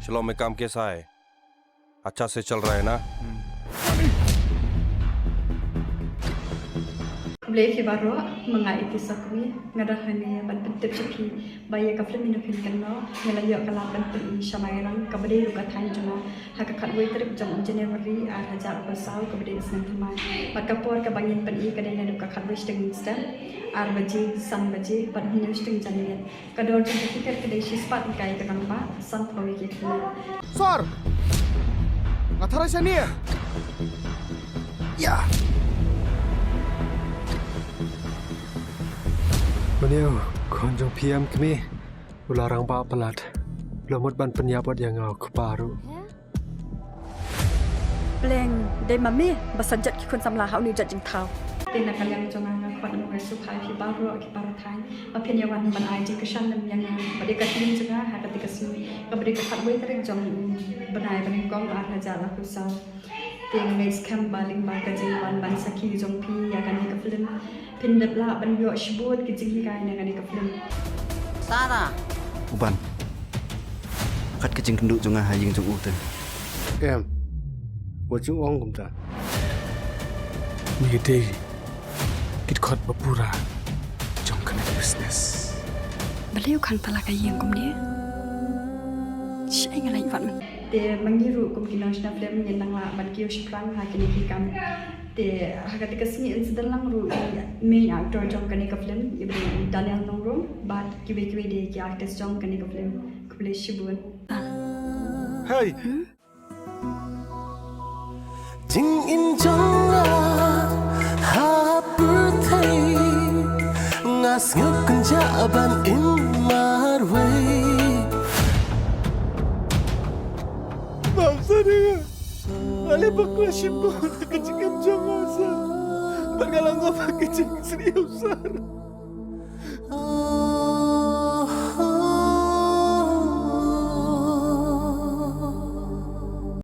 चलो में काम कैसा है? अच्छा से चल रहा है ना? Boleh baru mengai kisahku ngadahani ban pentip saki baya ka film ino film kanno ngelayo kala ban pen shamairan kabade luka thain jama haka khatwai trip jam January 2020 kabade isnan thamai pakapor ka bangin pen I kadene luka khatwai sting stem ar baji san baji ban hinu sting janian kador jam tiket kadai shispat kai ka kanpa san phawi ke khina Sor! Ngathara siya niya! Ya! Beliau konjong PM kami ularang pak pelat lemut ban penyapat yang aku baru. Pleng dai mami basajat ki kon samla hau ni jat jing thau tin na kalian jonga nga khon mo su khai fi baru ki parathai pa phen yawan ban ai ji kashan nam yang bade ka tin jonga ha ka tikasi ka bade ka khatwai tere jong banai ban kong ar na jala ku sa ting mes kam baling ba ka jing ban saki jong pi ya kan ka film pin dap la ban yo shbut ki jing kai na kan ka film Sarah Uban kat kecing kenduk jonga haying jong ute Em, 我就忘了的。 Ni day kit khot bapura jong kana business. beliau kan pala ka yeng kum dia Saya ngalai wan te mangiru kum kinashna film nyenang la ban kiyo sprang ha kini ki kam te haga te kasni incident lang ru main actor jong kani ka film ibre Daniel Nongro but kiwe de ki artist jong kani ka film kuble shibun Hey! Jing in jonga birthday ngas ngukun jaban in my way Bangsa dia! Alih baklashin ko na kecingam jonga, sir. Pagkalang nga pa kecing seriusan.